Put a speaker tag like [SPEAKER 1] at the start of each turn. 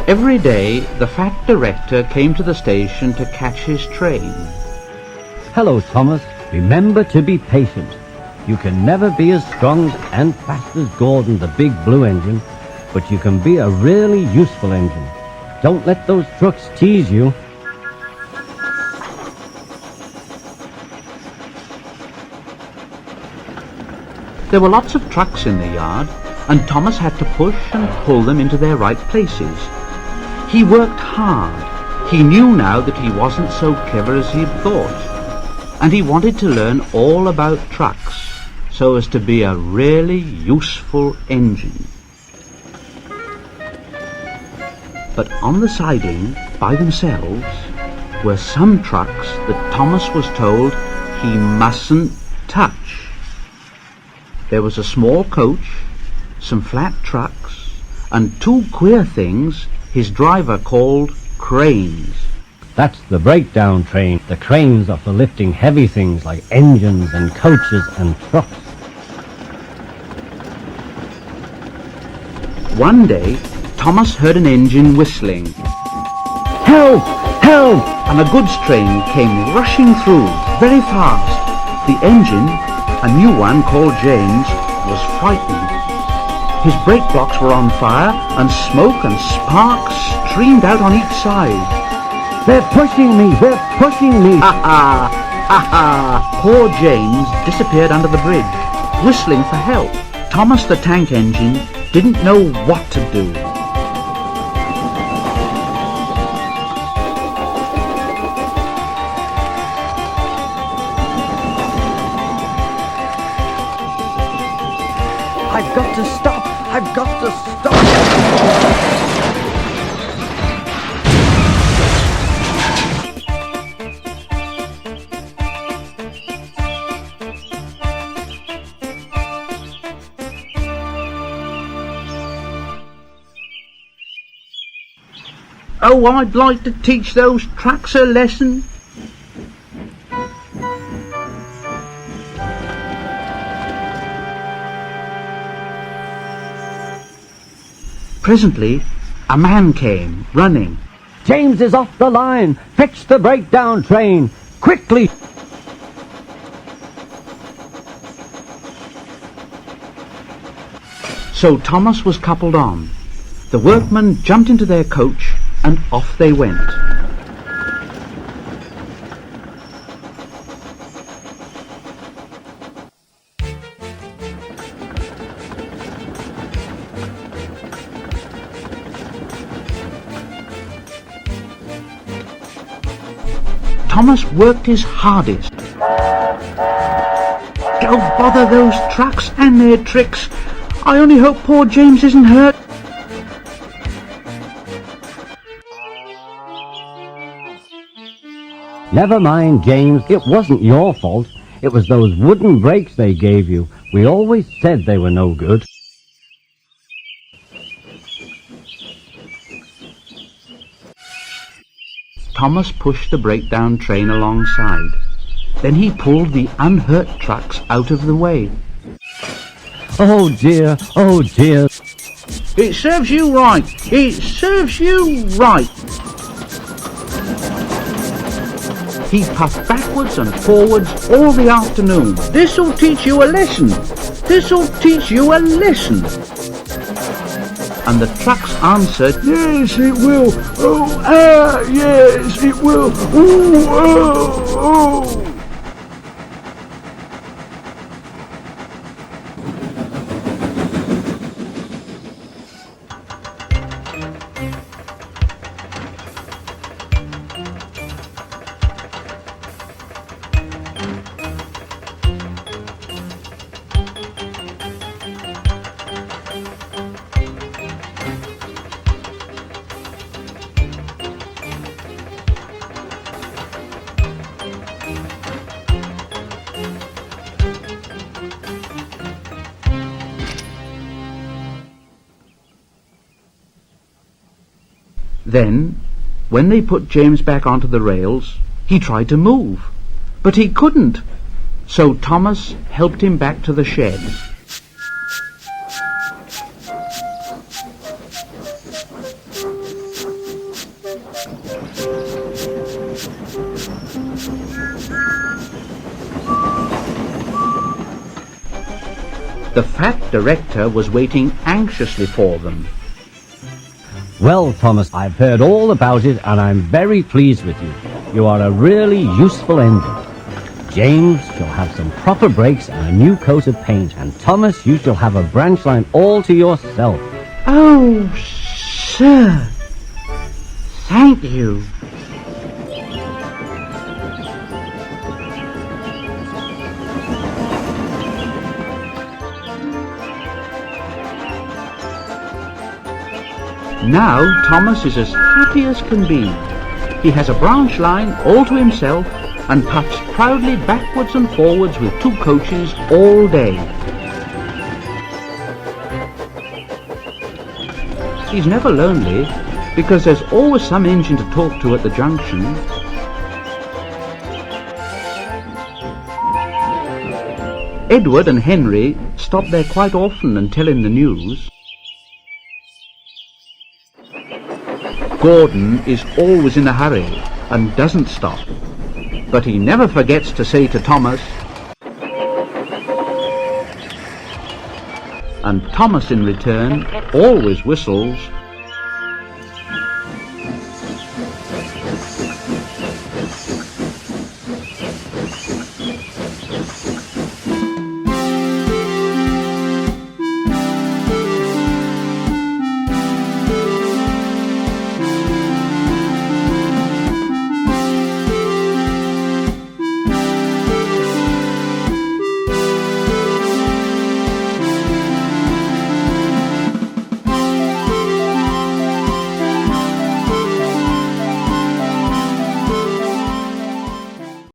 [SPEAKER 1] Every day, the fat director came to the station to catch his train.
[SPEAKER 2] Hello, Thomas. Remember to be patient. You can never be as strong and fast as Gordon, the big blue engine, but you can be a really useful engine. Don't let those trucks tease you.
[SPEAKER 1] There were lots of trucks in the yard, and Thomas had to push and pull them into their right places. He worked hard. He knew now that he wasn't so clever as he'd thought, and he wanted to learn all about trucks so as to be a really useful engine. But on the siding, by themselves, were some trucks that Thomas was told he mustn't touch. There was a small coach, some flat trucks, and two queer things his driver called cranes.
[SPEAKER 2] That's the breakdown train. The cranes are for lifting heavy things like engines and coaches and trucks.
[SPEAKER 1] One day, Thomas heard an engine whistling.
[SPEAKER 2] Help! Help!
[SPEAKER 1] And a goods train came rushing through, very fast. The engine, a new one called James, was frightened. His brake blocks were on fire, and smoke and sparks streamed out on each side.
[SPEAKER 2] They're pushing me! They're pushing me!
[SPEAKER 1] Ha ha! Ha ha! Poor James disappeared under the bridge, whistling for help. Thomas the tank engine didn't know what to do.
[SPEAKER 2] I've got to stop! I've got to stop!
[SPEAKER 1] Oh, I'd like to teach those trucks a lesson. Presently, a man came, running.
[SPEAKER 2] James is off the line! Fix the breakdown train! Quickly!
[SPEAKER 1] So Thomas was coupled on. The workmen jumped into their coach, and off they went. Thomas worked his hardest. Don't bother those trucks and their tricks. I only hope poor James isn't hurt.
[SPEAKER 2] Never mind, James. It wasn't your fault. It was those wooden brakes they gave you. We always said they were no good.
[SPEAKER 1] Thomas pushed the breakdown train alongside. Then he pulled the unhurt trucks out of the way.
[SPEAKER 2] Oh dear, oh dear.
[SPEAKER 1] It serves you right. It serves you right. He puffed backwards and forwards all the afternoon. This'll teach you a lesson. This'll teach you a lesson. And the trucks answered,
[SPEAKER 3] Yes, it will. Oh, yes, it will. Ooh, oh.
[SPEAKER 1] Then, when they put James back onto the rails, he tried to move, but he couldn't. So Thomas helped him back to the shed. The fat director was waiting anxiously for them.
[SPEAKER 2] Well, Thomas, I've heard all about it, and I'm very pleased with you. You are a really useful engine. James shall have some proper brakes and a new coat of paint, and Thomas, you shall have a branch line all to yourself.
[SPEAKER 1] Oh, sir, thank you. Now Thomas is as happy as can be. He has a branch line all to himself and puffs proudly backwards and forwards with 2 coaches all day. He's never lonely because there's always some engine to talk to at the junction. Edward and Henry stop there quite often and tell him the news. Gordon is always in a hurry and doesn't stop, but he never forgets to say to Thomas, and Thomas in return always whistles